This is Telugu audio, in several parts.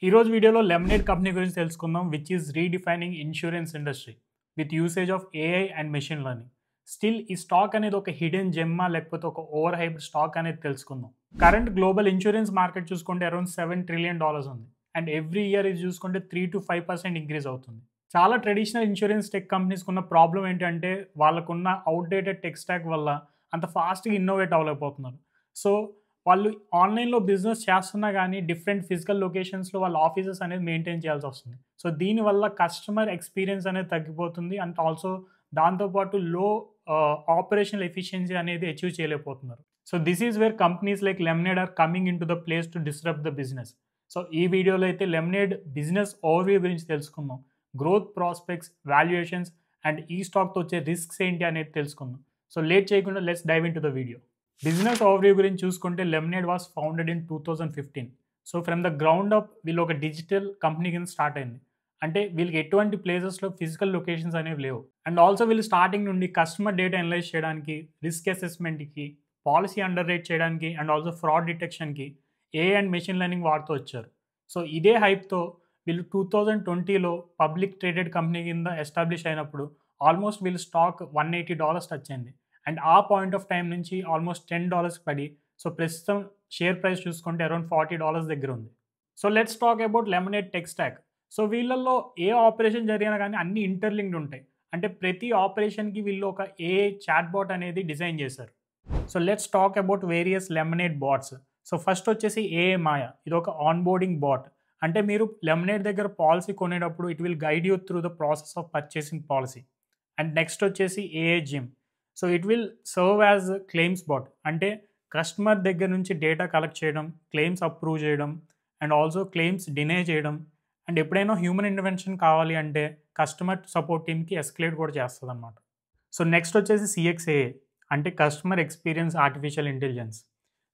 ఈ రోజు వీడియోలో లెమనేడ్ కంపెనీ గురించి తెలుసుకుందాం, which is redefining insurance industry with usage of AI and machine learning. Still ఈ స్టాక్ అనేది ఒక హిడెన్ జెమ్మా లేకపోతే ఒక ఓవర్ హైప్డ్ స్టాక్ అనేది తెలుసుకుందాం. కరెంట్ గ్లోబల్ ఇన్సూరెన్స్ మార్కెట్ చూసుకుంటే అరౌండ్ $7 trillion ఉంది. అండ్ ఎవ్రీ ఇయర్ ఇది చూసుకుంటే 3 to 5% ఇంక్రీజ్ అవుతుంది. చాలా ట్రెడిషనల్ ఇన్సూరెన్స్ టెక్ కంపెనీస్ ఉన్న ప్రాబ్లం ఏంటంటే వాళ్ళకున్న అవుట్డేటెడ్ టెక్ స్టాక్ వల్ల అంత ఫాస్ట్గా ఇన్నోవేట్ అవ్వలేకపోతున్నారు. సో వాళ్ళు ఆన్లైన్లో బిజినెస్ చేస్తున్నా కానీ డిఫరెంట్ ఫిజికల్ లొకేషన్స్లో వాళ్ళ ఆఫీసెస్ అనేది మెయింటైన్ చేయాల్సి వస్తుంది. సో దీనివల్ల కస్టమర్ ఎక్స్పీరియన్స్ అనేది తగ్గిపోతుంది. అండ్ ఆల్సో దాంతోపాటు లో ఆపరేషనల్ ఎఫిషియన్సీ అనేది అచీవ్ చేయలేకపోతున్నారు. So this is where companies like Lemonade are coming in to the place to disturb the business. So ఈ వీడియోలో అయితే లెమనేడ్ బిజినెస్ ఓవర్వ్యూ గురించి తెలుసుకుందాం. గ్రోత్ ప్రాస్పెక్ట్స్, వాల్యుయేషన్స్ అండ్ ఈ స్టాక్తో వచ్చే రిస్క్స్ ఏంటి అనేది తెలుసుకుందాం. సో లేట్ చేయకుండా let's dive in to the video. Business overview గురించి చూసుకుంటే Lemonade was founded in 2015. So from the ground up వీళ్ళు ఒక డిజిటల్ కంపెనీ కింద స్టార్ట్ అయింది. అంటే వీళ్ళకి ఎటువంటి ప్లేసెస్లో ఫిజికల్ లొకేషన్స్ అనేవి లేవు. అండ్ ఆల్సో వీళ్ళు స్టార్టింగ్ నుండి కస్టమర్ డేటా అనలైజ్ చేయడానికి, రిస్క్ అసెస్మెంట్కి, పాలసీ అండర్ రేట్ చేయడానికి అండ్ ఆల్సో ఫ్రాడ్ డిటెక్షన్కి ఏఐ అండ్ మెషిన్ లెర్నింగ్ వాడుతూ వచ్చారు. సో ఇదే హైప్తో వీళ్ళు 2020లో పబ్లిక్ ట్రేడెడ్ కంపెనీ కింద ఎస్టాబ్లిష్ అయినప్పుడు ఆల్మోస్ట్ వీళ్ళు స్టాక్ $180 టచ్ అయింది. అండ్ ఆ పాయింట్ ఆఫ్ టైం నుంచి ఆల్మోస్ట్ $10 పడి సో ప్రస్తుతం షేర్ ప్రైస్ చూసుకుంటే అరౌండ్ $40 దగ్గర ఉంది. So let's talk about lemonade tech stock. So వీళ్ళల్లో ఏ ఆపరేషన్ జరిగినా కానీ అన్ని ఇంటర్లింక్డ్ ఉంటాయి. అంటే ప్రతి ఆపరేషన్కి వీళ్ళు ఒక ఏఐ చాట్ బాట్ అనేది డిజైన్ చేశారు. So let's talk about various Lemonade bots. So first వచ్చేసి ఏఐ మాయా. ఇది ఒక ఆన్బోర్డింగ్ బాట్. అంటే మీరు లెమనేడ్ దగ్గర పాలసీ కొనేటప్పుడు it will guide you through the process of purchasing policy. And next వచ్చేసి AI Jim. So it will serve as claims bot. అంటే కస్టమర్ దగ్గర నుంచి డేటా కలెక్ట్ చేయడం, క్లెయిమ్స్ అప్రూవ్ చేయడం అండ్ ఆల్సో క్లెయిమ్స్ డినై చేయడం. అండ్ ఎప్పుడైనా హ్యూమన్ ఇంటర్వెన్షన్ కావాలి అంటే కస్టమర్ సపోర్ట్ టీమ్కి ఎస్కలేట్ కూడా చేస్తుంది అనమాట. సో నెక్స్ట్ వచ్చేసి సిఎక్స్ఏఏ, అంటే customer experience artificial intelligence.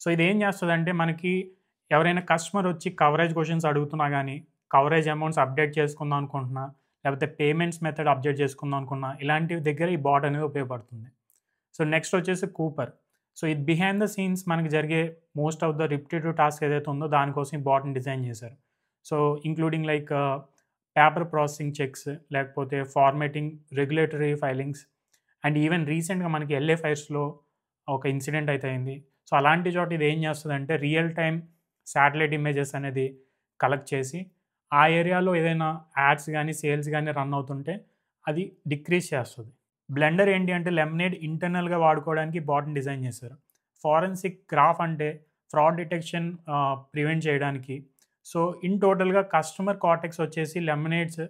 So ఇది ఏం చేస్తుందంటే మనకి ఎవరైనా కస్టమర్ వచ్చి కవరేజ్ క్వశ్చన్స్ అడుగుతున్నా కానీ, కవరేజ్ అమౌంట్స్ అప్డేట్ చేసుకుందాం అనుకుంటున్నా, లేకపోతే పేమెంట్స్ మెథడ్ అప్డేట్ చేసుకుందాం అనుకున్నా, ఇలాంటి దగ్గర ఈ బాట్ అనేది ఉపయోగపడుతుంది. సో నెక్స్ట్ వచ్చేసి కూపర్. సో ఇది బిహైండ్ ద సీన్స్ మనకి జరిగే most of the repetitive task ఏదైతే ఉందో దానికోసం ఈ బాట్ని డిజైన్ చేశారు. So including like paper processing checks, లేకపోతే formatting regulatory filings and even రీసెంట్గా మనకి ఎల్ఏ ఫైర్స్లో ఒక ఇన్సిడెంట్ అయితే అయింది. సో అలాంటి చోట ఇది ఏం చేస్తుందంటే రియల్ టైమ్ శాటిలైట్ ఇమేజెస్ అనేది కలెక్ట్ చేసి ఆ ఏరియాలో ఏదైనా యాడ్స్ కానీ సేల్స్ కానీ రన్ అవుతుంటే అది డిక్రీజ్ చేస్తుంది. బ్లెండర్ ఏంటి అంటే లెమనేడ్ ఇంటర్నల్గా వాడుకోవడానికి బాట్ని డిజైన్ చేశారు. ఫారెన్సిక్ గ్రాఫ్ అంటే ఫ్రాడ్ డిటెక్షన్ ప్రివెంట్ చేయడానికి. సో ఇన్ టోటల్గా కస్టమర్ కార్టెక్స్ వచ్చేసి లెమనేడ్స్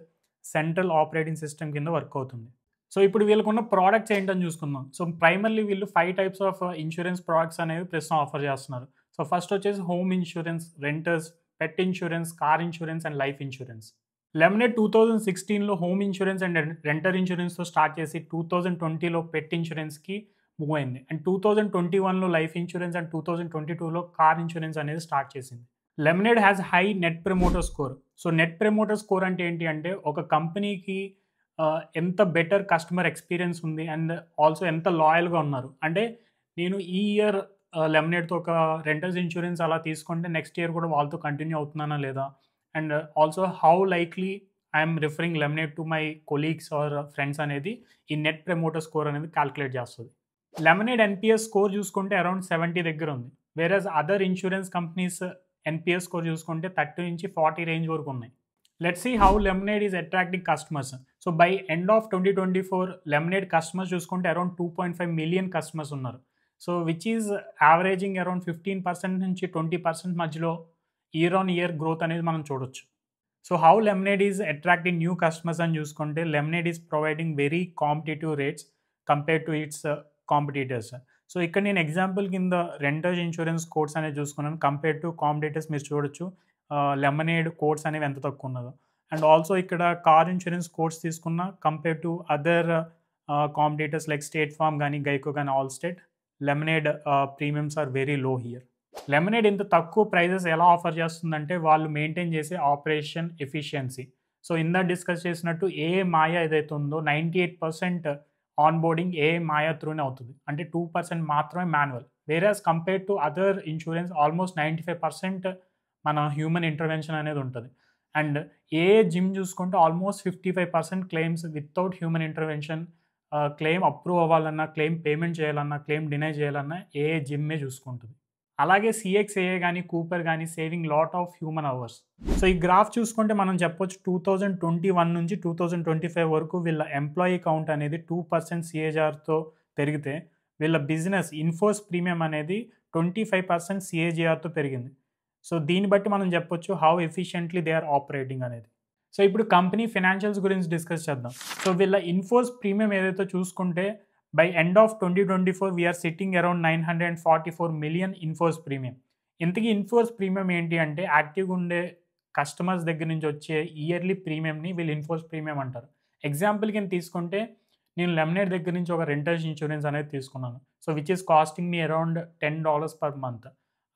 సెంట్రల్ ఆపరేటింగ్ సిస్టమ్ కింద వర్క్ అవుతుంది. సో ఇప్పుడు వీళ్ళకున్న ప్రోడక్ట్స్ ఏంటని చూసుకుందాం. సో ప్రైమర్లీ వీళ్ళు 5 టైప్స్ ఆఫ్ ఇన్సూరెన్స్ ప్రోడక్ట్స్ అనేవి ప్రస్తుతం ఆఫర్ చేస్తున్నారు. సో ఫస్ట్ వచ్చేసి home insurance, renters, pet insurance, car insurance and life insurance. Lemonade 2016లో హోమ్ ఇన్సూరెన్స్ అండ్ రెంటర్ ఇన్సూరెన్స్తో స్టార్ట్ చేసి 2020లో పెట్ ఇన్సూరెన్స్కి మూవ్ అయింది. అండ్ 2021లో లైఫ్ ఇన్సూరెన్స్ అండ్ 2022లో కార్ ఇన్సూరెన్స్ అనేది స్టార్ట్ చేసింది. Lemonade has high net promoter score. So net promoter score అంటే ఏంటి అంటే ఒక కంపెనీకి ఎంత బెటర్ కస్టమర్ ఎక్స్పీరియన్స్ ఉంది అండ్ ఆల్సో ఎంత లాయల్గా ఉన్నారు. అంటే నేను ఈ ఇయర్ లెమనేడ్తో ఒక రెంటర్స్ ఇన్సూరెన్స్ అలా తీసుకుంటే నెక్స్ట్ ఇయర్ కూడా వాళ్ళతో కంటిన్యూ అవుతున్నానా లేదా, and also how likely I'm referring Lemonade to my colleagues or friends అనేది ఈ నెట్ ప్రమోటర్ స్కోర్ అనేది క్యాల్కులేట్ చేస్తుంది. లెమనేడ్ ఎన్పిఎస్ స్కోర్ చూసుకుంటే అరౌండ్ 70 దగ్గర ఉంది. Whereas other insurance companies NPS score చూసుకుంటే 30 నుంచి 40 రేంజ్ వరకు ఉన్నాయి. Let's see how Lemonade is attracting customers. So by end of 2024 Lemonade customers చూసుకుంటే అరౌండ్ 2.5 మిలియన్ కస్టమర్స్ ఉన్నారు. So which is averaging around 15% నుంచి 20% మధ్యలో ఇయర్ ఆన్ ఇయర్ గ్రోత్ అనేది మనం చూడొచ్చు. So how Lemonade is attracting new customers అని చూసుకుంటే lemonade is providing very competitive rates compare to it's competitors. So ఇక్కడ నేను ఎగ్జాంపుల్ కింద రెంటర్స్ ఇన్సూరెన్స్ కోడ్స్ అనేది చూసుకున్నాను. కంపేర్ టు కాంపిటీటర్స్ మీరు చూడొచ్చు లెమనేడ్ కోడ్స్ అనేవి ఎంత తక్కువ ఉన్నదో. అండ్ ఆల్సో ఇక్కడ కార్ ఇన్సూరెన్స్ కోడ్స్ తీసుకున్న compare to other competitors like State Farm కానీ, గైకో కానీ, Allstate, Lemonade premiums are very low here. Lemonade ఇంత తక్కువ ప్రైజెస్ ఎలా ఆఫర్ చేస్తుందంటే వాళ్ళు మెయింటైన్ చేసే ఆపరేషన్ ఎఫిషియన్సీ. సో ఇందా డిస్కస్ చేసినట్టు ఏఐ మాయా ఏదైతే ఉందో 98% ఆన్బోర్డింగ్ ఏఐ మాయా త్రూనే అవుతుంది. అంటే 2% మాత్రమే manual. Whereas compare to other insurance almost 95% మన హ్యూమన్ ఇంటర్వెన్షన్ అనేది ఉంటుంది. అండ్ ఏఏ జిమ్ చూసుకుంటే almost 55% claims without human intervention claim approve అవ్వాలన్నా, క్లెయిమ్ పేమెంట్ చేయాలన్నా, క్లెయిమ్ డినై చేయాలన్నా ఏఏ జిమ్మే చూసుకుంటుంది. అలాగే సీఎక్స్ఏఏ గానీ, కూపర్ గానీ saving lot of human hours. So ఈ గ్రాఫ్ చూసుకుంటే మనం చెప్పొచ్చు 2021 నుంచి 2025 వరకు వీళ్ళ ఎంప్లాయీ కౌంట్ అనేది 2% సీఏజీఆర్‌తో పెరిగితే, వీళ్ళ బిజినెస్ ఇన్‌ఫోర్స్ ప్రీమియం అనేది 25% సీఏజీఆర్‌తో పెరిగింది. సో దీన్ని బట్టి మనం చెప్పొచ్చు how efficiently they are operating అనేది. సో ఇప్పుడు కంపెనీ ఫినాన్షియల్స్ గురించి డిస్కస్ చేద్దాం. సో వీళ్ళ ఇన్‌ఫోర్స్ ప్రీమియం ఏదైతే చూసుకుంటే by end of 2024 we are sitting around 944 million inforce premium. ఇంతకీ ఇన్‌ఫోర్స్ ప్రీమియం ఏంటి అంటే యాక్టివ్‌గా ఉండే కస్టమర్స్ దగ్గర నుంచి వచ్చే ఇయర్లీ ప్రీమియంని వీళ్ళు ఇన్‌ఫోర్స్ ప్రీమియం అంటారు. ఎగ్జాంపుల్ కింద తీసుకుంటే నేను లెమనేడ్ దగ్గర నుంచి ఒక రెంటర్స్ ఇన్సూరెన్స్ అనేది తీసుకున్నాను. So which is costing me around $10 per month.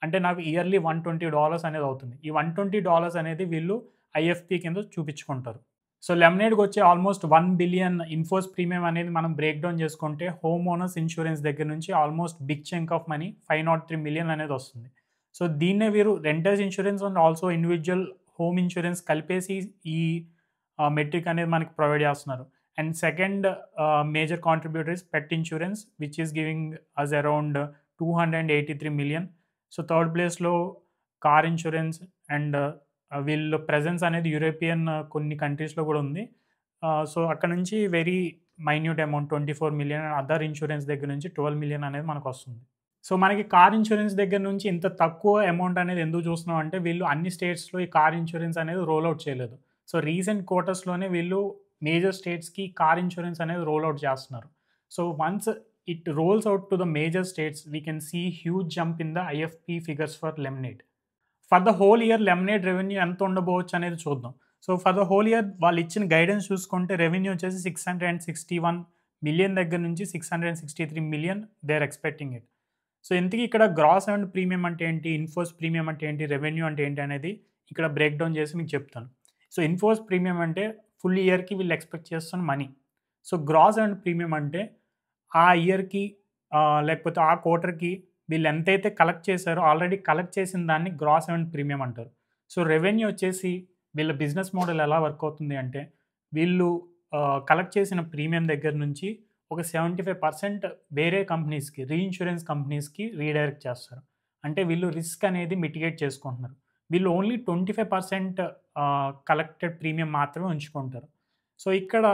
అంటే నాకు ఇయర్లీ $120 అనేది అవుతుంది. ఈ $120 అనేది వీళ్ళు ఐఎఫ్‌పీ కింద చూపించుకుంటారు. సో లెమనేడ్‌కి వచ్చే ఆల్మోస్ట్ 1 బిలియన్ ఇన్‌ఫోర్స్ ప్రీమియం అనేది మనం బ్రేక్ డౌన్ చేసుకుంటే హోమ్ ఓనర్స్ ఇన్సూరెన్స్ దగ్గర నుంచి almost big chunk of money 503 million అనేది వస్తుంది. సో దీన్నే వీరు renters insurance and also individual home insurance కలిపేసి ఈ మెట్రిక్ అనేది మనకి ప్రొవైడ్ చేస్తున్నారు. And second major contributor is pet insurance which is giving us around 283 million. So third ప్లేస్‌లో కార్ ఇన్సూరెన్స్ అండ్ వీళ్ళ ప్రెజెన్స్ అనేది యూరోపియన్ కొన్ని కంట్రీస్‌లో కూడా ఉంది. సో అక్కడ నుంచి very minute amount 24 million and other insurance దగ్గర నుంచి 12 మిలియన్ అనేది మనకొస్తుంది. సో మనకి కార్ ఇన్సూరెన్స్ దగ్గర నుంచి ఇంత తక్కువ అమౌంట్ అనేది ఎందుకు చూస్తున్నాం అంటే వీళ్ళు అన్ని స్టేట్స్‌లో ఈ కార్ ఇన్సూరెన్స్ అనేది రోల్ ఔట్ చేయలేదు. సో రీసెంట్ క్వార్టర్స్‌లోనే వీళ్ళు మేజర్ స్టేట్స్‌కి కార్ ఇన్సూరెన్స్ అనేది రోల్ ఔట్ చేస్తున్నారు. So once it rolls out to the major states we can see huge jump in the IFP figures for Lemonade. For the whole year Lemonade revenue ఎంత ఉండబోవచ్చు అనేది చూద్దాం. So for the whole year వాళ్ళు ఇచ్చిన గైడెన్స్ చూసుకుంటే రెవెన్యూ వచ్చేసి 661 మిలియన్ దగ్గర నుంచి 663 million they are expecting it. So ఇంతకీ ఇక్కడ గ్రాస్ ఎర్న్డ్ ప్రీమియం అంటే ఏంటి? ఇన్‌ఫోర్స్ ప్రీమియం అంటే ఏంటి? రెవెన్యూ అంటే ఏంటి? అనేది ఇక్కడ బ్రేక్ డౌన్ చేసి మీకు చెప్తాను. సో ఇన్‌ఫోర్స్ ప్రీమియం అంటే ఫుల్ ఇయర్‌కి వీళ్ళు ఎక్స్‌పెక్ట్ చేస్తున్న money. So gross earned premium అంటే ఆ ఇయర్‌కి లేకపోతే ఆ క్వార్టర్‌కి వీళ్ళు ఎంతైతే కలెక్ట్ చేశారో ఆల్రెడీ కలెక్ట్ చేసిన దాన్ని గ్రాస్ ఎర్న్డ్ ప్రీమియం అంటారు. సో రెవెన్యూ వచ్చేసి వీళ్ళ బిజినెస్ మోడల్ ఎలా వర్క్ అవుతుంది అంటే వీళ్ళు కలెక్ట్ చేసిన ప్రీమియం దగ్గర నుంచి ఒక 75% వేరే కంపెనీస్‌కి రీఇన్స్యూరెన్స్ కంపెనీస్‌కి రీడైరెక్ట్ చేస్తారు. అంటే వీళ్ళు రిస్క్ అనేది మిటిగేట్ చేసుకుంటున్నారు. వీళ్ళు ఓన్లీ 25% కలెక్టెడ్ ప్రీమియం మాత్రమే ఉంచుకుంటారు. సో ఇక్కడ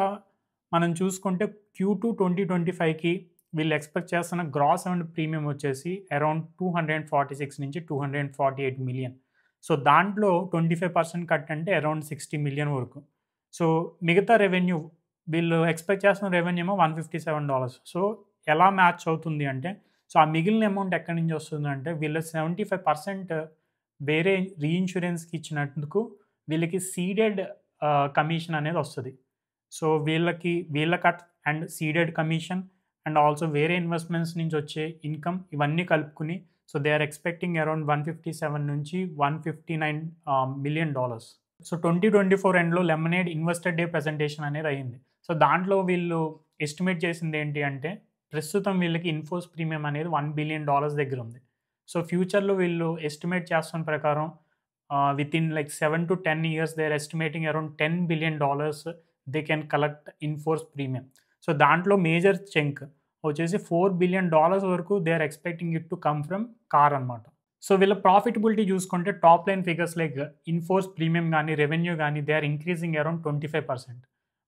మనం చూసుకుంటే Q2 2025కి వీళ్ళు ఎక్స్‌పెక్ట్ చేస్తున్న గ్రాస్ ఎర్న్డ్ ప్రీమియం వచ్చేసి అరౌండ్ 246 నుంచి 248 మిలియన్. సో దాంట్లో 25% కట్ అంటే అరౌండ్ 60 మిలియన్ వరకు. సో మిగతా రెవెన్యూ వీళ్ళు ఎక్స్‌పెక్ట్ చేస్తున్న రెవెన్యూ ఏమో $157. సో ఎలా మ్యాచ్ అవుతుంది అంటే సో ఆ మిగిలిన అమౌంట్ ఎక్కడి నుంచి వస్తుందంటే వీళ్ళు 75% వేరే రీఇన్స్యూరెన్స్‌కి ఇచ్చినందుకు వీళ్ళకి సీడెడ్ కమిషన్ అనేది వస్తది. సో వీళ్ళ cut and ceded commission and also వేరే ఇన్వెస్ట్‌మెంట్స్ నుంచి వచ్చే ఇన్‌కమ్ ఇవన్నీ కలుపుకొని so they are expecting around 157 నుంచి $159 మిలియన్. సో 2024 ఎండ్‌లో లెమనేడ్ ఇన్వెస్టర్ డే ప్రెజెంటేషన్ అనేది అయింది. సో దాంట్లో వీళ్ళు ఎస్టిమేట్ చేసింది ఏంటి అంటే ప్రస్తుతం వీళ్ళకి ఇన్‌ఫోర్స్ ప్రీమియం అనేది $1 బిలియన్ దగ్గర ఉంది. సో ఫ్యూచర్‌లో వీళ్ళు ఎస్టిమేట్ చేస్తున్న ప్రకారం within like 7-10 years they are estimating around $10 billion they can collect in force premium. So దాంట్లో మేజర్ చంక్ వచ్చేసి $4 బిలియన్ వరకు they are expecting it to come from car అనమాట. సో వీళ్ళ ప్రాఫిటబిలిటీ చూసుకుంటే top line figures like in force premium గానీ, రెవెన్యూ గానీ they are increasing around 25%.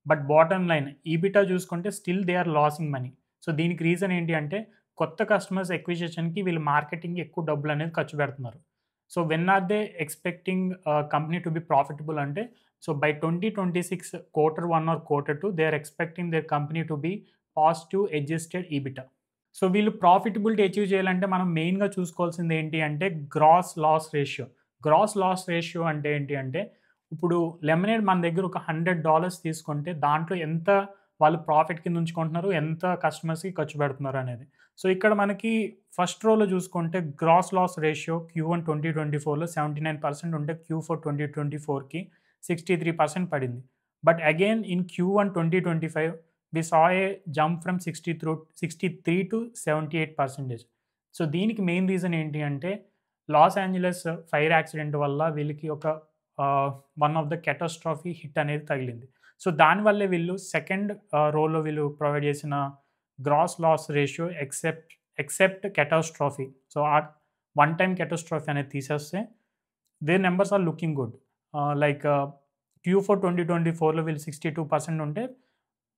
But bottom line EBITDA చూసుకుంటే still they are losing money. So దీనికి రీజన్ ఏంటి అంటే కొత్త కస్టమర్స్ ఎక్విజిషన్‌కి వీళ్ళు మార్కెటింగ్‌కి ఎక్కువ డబ్బులు అనేది ఖర్చు పెడుతున్నారు. So when are they expecting company to be profitable అంటే so by 2026 Q1 or Q2 they are expecting their company to be positive adjusted EBITDA. So వీళ్ళు ప్రాఫిటబిలిటీ అచీవ్ చేయాలంటే మనం మెయిన్‌గా చూసుకోవాల్సింది ఏంటి అంటే gross loss ratio. Gross loss ratio అంటే ఏంటి అంటే ఇప్పుడు లెమనేడ్ మన దగ్గర ఒక $100 తీసుకుంటే దాంట్లో ఎంత వాళ్ళు ప్రాఫిట్ కింద ఉంచుకుంటున్నారు, ఎంత కస్టమర్స్‌కి ఖర్చు పెడుతున్నారు అనేది. సో ఇక్కడ మనకి ఫస్ట్ రోలో చూసుకుంటే గ్రాస్ లాస్ రేషియో Q1 2024లో 79% ఉంటే Q4 2024కి 63% పడింది. But again in Q1 2025 we saw a jump from 63 to 78%. So దీనికి మెయిన్ రీజన్ ఏంటి అంటే లాస్ ఏంజలస్ ఫైర్ యాక్సిడెంట్ వల్ల వీళ్ళకి ఒక one off the catastrophe hit అనేది తగిలింది. సో దానివల్లే వీళ్ళు సెకండ్ రోలో వీళ్ళు ప్రొవైడ్ చేసిన gross loss ratio except catastrophe. So ఆ వన్ టైమ్ క్యాటాస్ట్రాఫీ అనేది తీసేస్తే their numbers are looking good. Like Q4 2024లో వీళ్ళు 62% ఉంటే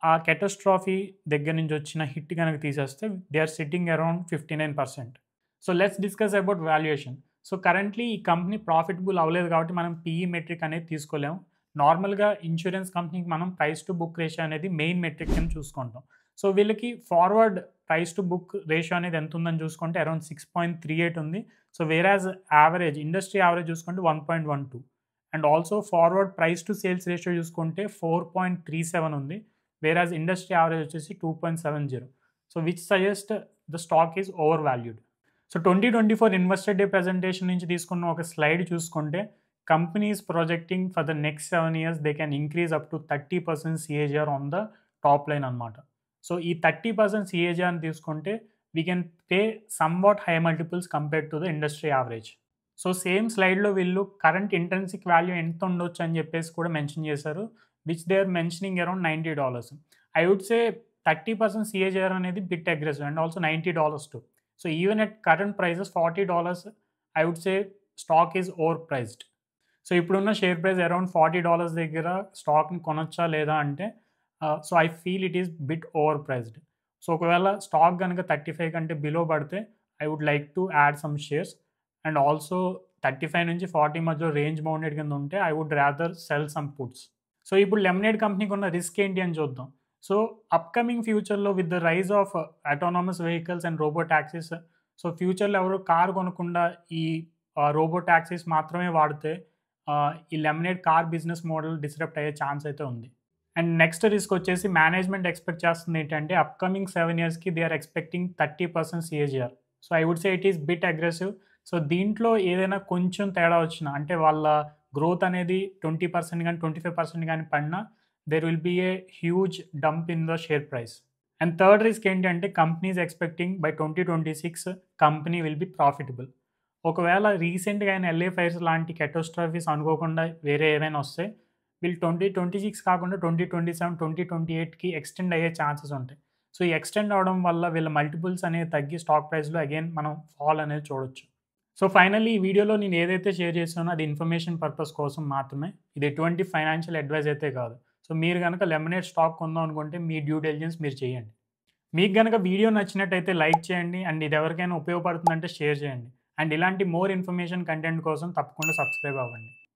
ఆ క్యాటాస్ట్రాఫీ దగ్గర నుంచి వచ్చిన హిట్ గనక తీసేస్తే they are sitting around 59%. So let's discuss about valuation. So currently ఈ కంపెనీ ప్రాఫిటబుల్ అవ్వలేదు కాబట్టి మనం పీఈ మెట్రిక్ అనేది తీసుకోలేము. నార్మల్‌గా ఇన్స్యూరెన్స్ కంపెనీకి మనం ప్రైస్ టు బుక్ రేషియో అనేది మెయిన్ మెట్రిక్ కింద చూసుకుంటాం. సో వీళ్ళకి forward price to book ratio అనేది ఎంత ఉందని చూసుకుంటే అరౌండ్ 6.38 ఉంది. సో వేరాజ్ యావరేజ్ ఇండస్ట్రీ యావరేజ్ చూసుకుంటే 1.12 and also forward price to sales ratio చూసుకుంటే 4.37 ఉంది. వేరాజ్ ఇండస్ట్రీ యావరేజ్ వచ్చేసి 2.70. So which suggest the stock is over valued. So 2024 investor day presentation నుంచి తీసుకున్న ఒక స్లైడ్ చూసుకుంటే company is projecting for the next 7 years they can increase up to 30% CAGR on the top line అనమాట. సో ఈ 30% CAGR అని తీసుకుంటే we can pay somewhat high multiples compared to the industry average. So same స్లైడ్లో వీళ్ళు కరెంట్ ఇంట్రెన్సిక్ వాల్యూ ఎంత ఉండొచ్చు అని చెప్పేసి కూడా మెన్షన్ చేశారు, which they are mentioning around $90. I would say 30% CAGR అనేది bit aggressive and also $90 to. So even at current prices $40 I would say stock is overpriced. So ఇప్పుడున్న షేర్ ప్రైస్ అరౌండ్ $40 దగ్గర స్టాక్ని కొనొచ్చా లేదా అంటే so I feel it is bit overpriced. So ఒకవేళ స్టాక్ కనుక 35 కంటే బిలో పడితే I would like to add some shares and also 35 నుంచి 40 మధ్యలో రేంజ్ బౌండెడ్ కింద ఉంటే I would rather sell some puts. So ఇప్పుడు లెమినేడ్ కంపెనీకి ఉన్న రిస్క్ ఏంటి అని చూద్దాం. సో అప్కమింగ్ ఫ్యూచర్లో with the rise of autonomous vehicles and robo taxis, so ఫ్యూచర్లో ఎవరు కార్ కొనకుండా ఈ రోబో ట్యాక్సీస్ మాత్రమే వాడితే ఈ Lemonade car business model disrupt అయ్యే ఛాన్స్ అయితే ఉంది. అండ్ నెక్స్ట్ రిస్క్ వచ్చేసి మేనేజ్మెంట్ ఎక్స్పెక్ట్ చేస్తుంది ఏంటంటే అప్కమింగ్ 7 yearsకి they are expecting 30% CAGR. So I would say it is bit aggressive. So దీంట్లో ఏదైనా కొంచెం తేడా వచ్చినా అంటే వాళ్ళ గ్రోత్ అనేది 20% కానీ 25% కానీ పడినా there will be a huge dump in the share price. And third risk ఏంటంటే company is expecting by 2026 company will be profitable. ఒకవేళ రీసెంట్గా అయిన LA ఫైర్స్ లాంటి క్యాటాస్ట్రాఫీస్ అనుకోకుండా వేరే ఏదైనా వస్తే వీళ్ళు 2026 కాకుండా 2027, 2028కి ఎక్స్టెండ్ అయ్యే ఛాన్సెస్ ఉంటాయి. సో ఈ ఎక్స్టెండ్ అవడం వల్ల వీళ్ళ మల్టిపుల్స్ అనేవి తగ్గి స్టాక్ ప్రైస్లో అగైన్ మనం ఫాల్ అనేది చూడొచ్చు. సో ఫైనల్లీ ఈ వీడియోలో నేను ఏదైతే షేర్ చేసానో అది ఇన్ఫర్మేషన్ పర్పస్ కోసం మాత్రమే, ఇది ఎటువంటి ఫైనాన్షియల్ అడ్వైజ్ అయితే కాదు. సో మీరు కనుక లెమినేడ్ స్టాక్ కొందాం అనుకుంటే మీ డ్యూ డెలిజెన్స్ మీరు చేయండి. మీకు కనుక వీడియో నచ్చినట్టయితే లైక్ చేయండి అండ్ ఇది ఎవరికైనా ఉపయోగపడుతుందంటే షేర్ చేయండి. అండ్ ఇలాంటి మోర్ ఇన్ఫర్మేషన్ కంటెంట్ కోసం తప్పకుండా సబ్స్క్రైబ్ అవ్వండి.